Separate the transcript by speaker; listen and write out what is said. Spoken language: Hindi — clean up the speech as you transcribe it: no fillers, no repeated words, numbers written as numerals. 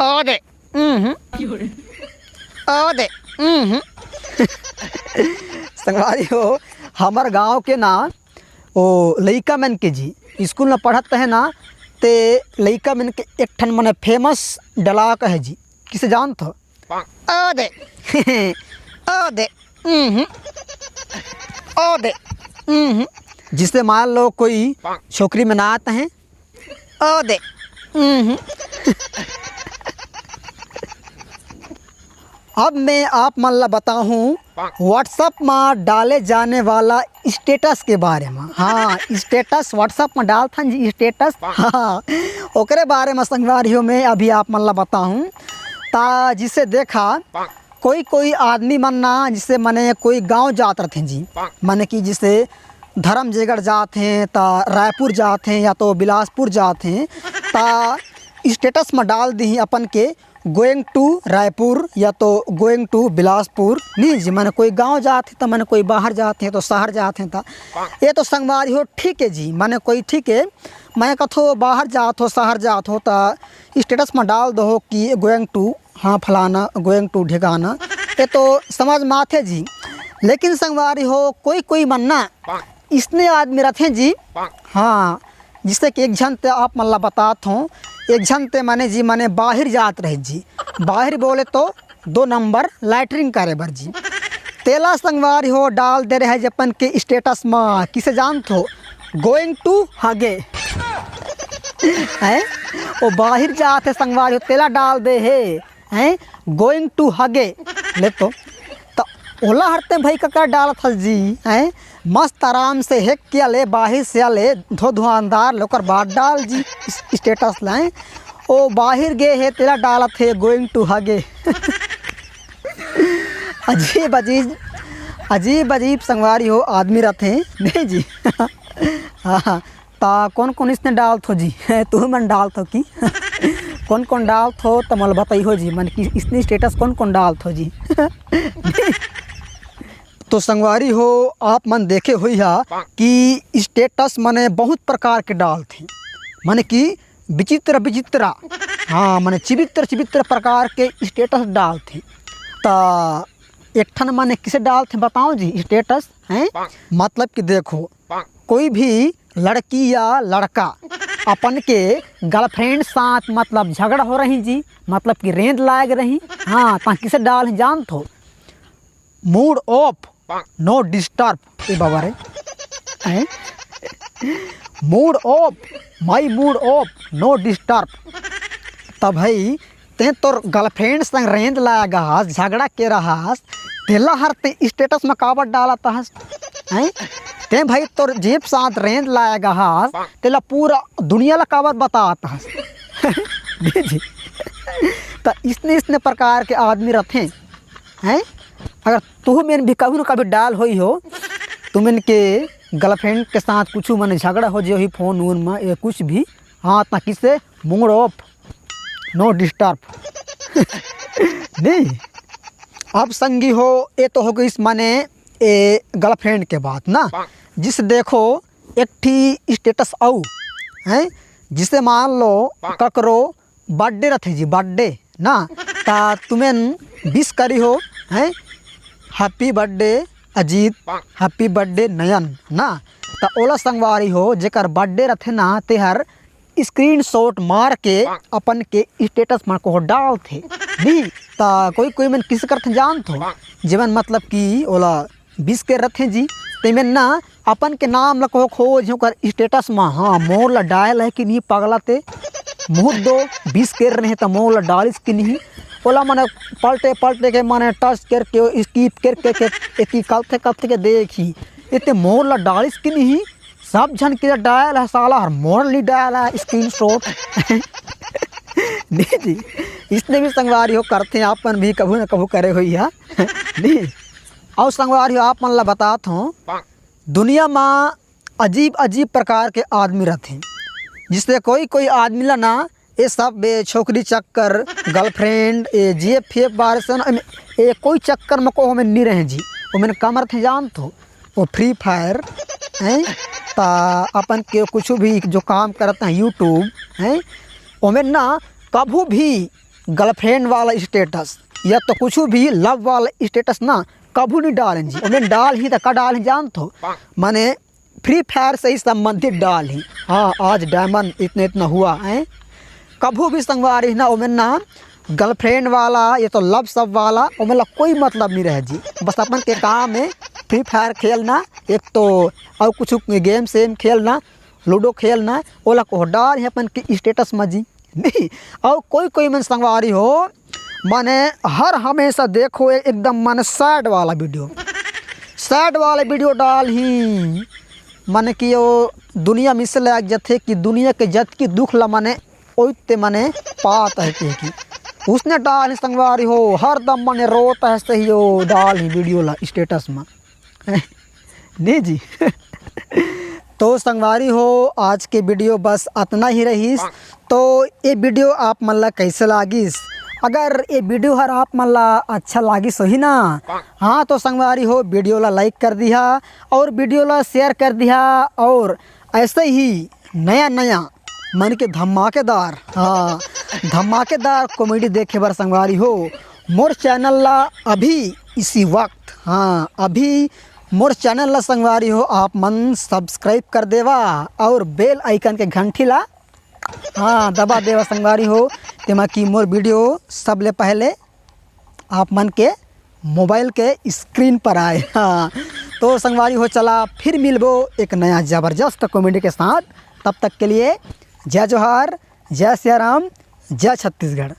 Speaker 1: ओ दे ओ दे संगवारी हो हमार गांव के ना वो लइका मन के जी स्कूल में पढ़त है ना ते लइका मन के एक ठन मने फेमस डलाक है जी किसे जानत हो ओ दे ओ दे ओ दे जिससे मान लो कोई छोकरी में ना आते हैं ओ दे अब मैं आप मन ला बताऊँ व्हाट्सअप में डाले जाने वाला स्टेटस के बारे में। हाँ स्टेटस व्हाट्सअप में डालता जी स्टेटस। हाँ ओकरे बारे में संगवारियों में अभी आप मन ला बताऊँ ता जिसे देखा कोई कोई आदमी मन ना जिसे मने कोई गांव जात रहते हैं जी मने कि जिसे धर्मजयगढ़ जाते हैं ता रायपुर जाते हैं या तो बिलासपुर जाते हैं ता स्टेटस में डाल दी अपन के गोइंग टू रायपुर या तो गोइंग टू बिलासपुर नहीं जी मैंने कोई गांव जाते तो मैंने कोई बाहर जाते हैं तो शहर जाते हैं था ये तो संगवारी हो ठीक है जी मैंने कोई ठीक है मैं कथो बाहर जात हो शहर जात हो तो स्टेटस में डाल दो कि गोइंग टू हाँ फलाना गोइंग टू ठिकाना ये तो समझ में आते जी। लेकिन संगवारी हो कोई कोई मन्ना इसने आदमी रहते जी हाँ जिससे कि एक झन ते आप मल्ला बतात हूँ एक झन ते माने जी माने बाहर जात रहे जी बाहर बोले तो 2 नंबर लैटरिंग करे बर जी तेला संगवारी हो डाल दे रहे जपन के स्टेटस में किसे जानत हो गोइंग टू हगे है वो बाहर जाते संगवारी हो तेला डाल दे है गोइंग टू हगे ले तो ओला हरते भाई का डालत हल जी हैं मस्त आराम से हेक किया ले बाहर से ले धुआंधार लोकर बाद डाल जी स्टेटस लाए ओ बाहर गे है तेरा डालत है गोइंग टू हगे अजीब अजीब अजीब अजीब संगवारी हो आदमी रहते हैं नहीं जी। हाँ ता कौन कौन इसने डाल थो जी तू मन डाल थो कि कौन कौन डाल थो तो मल बताई हो जी मन कि इसने स्टेटस कौन कौन डाल थो जी। तो संगवारी हो आप मन देखे हुई है कि स्टेटस मने बहुत प्रकार के डाल थे माने कि विचित्र विचित्र हाँ माने चिवित्र चिवित्र प्रकार के स्टेटस डाल थे ता एक ठन माने किसे डाल थे बताओ जी स्टेटस हैं मतलब कि देखो कोई भी लड़की या लड़का अपन के गर्लफ्रेंड साथ मतलब झगड़ा हो रही जी मतलब कि रेंद लाग रही हाँ ता किसे डाल जान थो मूड ऑफ नो डिस्टर्ब ये बाबा रे mood off my mood off no disturb तब भाई ते तोर गर्लफ्रेंड संग रेंद लागा झगड़ा के रहा तेला हर ते स्टेटस में कावत डाला था हैं ते भाई तोर जेब साथ रेंद लागा तेला पूरा दुनिया ला कावत बताता जी। तो इसने प्रकार के आदमी रहते हैं अगर तू मैंने भी कभी न कभी डाल हुई हो तुम इनके गर्लफ्रेंड के साथ कुछ मैंने झगड़ा हो जो ही फोन वोन में या कुछ भी हाँ ता किसे मूड ऑफ नो डिस्टर्ब नहीं। अब संगी हो ये तो हो गई इस माने गर्लफ्रेंड के बात ना जिस देखो एक ठी स्टेटस आऊ हैं जिसे मान लो ककरो बर्थडे रहते जी बर्थडे ना ता तुम्हें विश करी हो हैं happy birthday Ajit happy birthday Nayan ना तो ओला संगवारी हो जेकर बर्थडे रहते ना तेहर स्क्रीनशॉट मार के अपन के स्टेटस मार को डाल थे नहीं ता कोई कोई मन किस करते जान थो जीवन मतलब कि ओला 20 के रथे जी तेमें ना अपन के नाम लको खोज कर स्टेटस में हाँ मोर ला डायल है कि नहीं पगला ते मुँह दो 20 कर रहे तो मोर ला डालिस कि नहीं ओला मैंने पलटे पलटे के मैंने टच करके स्कीप करके इतनी कलते कलते के देखी इतने मोर ला डालिस कि नहीं सब झन के डायल है साला हर मोर ली डायल है स्क्रीन शॉट नहीं जी इसने भी संगवारी हो करते हैं अपन भी कभू न कभू करे हुई है नहीं। और संगवारी हो आप मन ला बताता हूँ दुनिया में अजीब अजीब प्रकार के आदमी रहते हैं जिससे कोई कोई आदमी ला ना ये सब छोकरी चक्कर गर्लफ्रेंड ये जी फेप बार से ये कोई चक्कर में को हमें नहीं रहे जी वो मैंने कमर थे जान तो वो फ्री फायर हैं ता अपन के कुछ भी जो काम करते हैं यूट्यूब हैं वो में ना कभू भी गर्लफ्रेंड वाला स्टेटस या तो कुछ भी लव वाला स्टेटस ना कभी नहीं डालें जी। उन्हें डाल ही तो डाल ही जान तो माने फ्री फायर से ही संबंधित डाल ही। हाँ आज डायमंड इतना इतना हुआ है, कभी भी संगवारी ना उमें ना गर्लफ्रेंड वाला ये तो लव सब वाला उमें कोई मतलब नहीं रहे जी। बस अपन के काम है फ्री फायर खेलना, एक तो और कुछ गेम सेम खेलना, लूडो खेलना, ओला को डाल है अपन के स्टेटस में जी नहीं। और कोई मन संगवारी हो माने हर हमेशा देखो एकदम माने सैड वाला वीडियो डाल ही माने कि वो दुनिया मिस लग जाते कि दुनिया के जत की दुख ला माने ओते माने पात है कि उसने डाल ही संगवारी हो हर दम माने रोता है सही हो डाल ही वीडियो ला स्टेटस में नहीं जी। तो संगवारी हो आज के वीडियो बस इतना ही रहीस। तो ये वीडियो आप मन ला कैसे लागिस, अगर ये वीडियो हर आप मन ला अच्छा लागिस ही ना, हाँ तो संगवारी हो वीडियो ला लाइक कर दिया और वीडियो ला शेयर कर दिया। और ऐसे ही नया नया मन के धमाकेदार हाँ धमाकेदार कॉमेडी देखे बर संगवारी हो मोर चैनल ला अभी इसी वक्त हाँ अभी मोर चैनल ला संगवारी हो आप मन सब्सक्राइब कर देवा और बेल आइकन के घंटी ला हाँ दबा देवा संगवारी हो तेमा की मोर वीडियो सबले पहले आप मन के मोबाइल के स्क्रीन पर आए। हाँ तो संगवारी हो चला फिर मिलबो एक नया ज़बरदस्त कॉमेडी के साथ। तब तक के लिए जय जोहार, जय सिया राम, जय छत्तीसगढ़।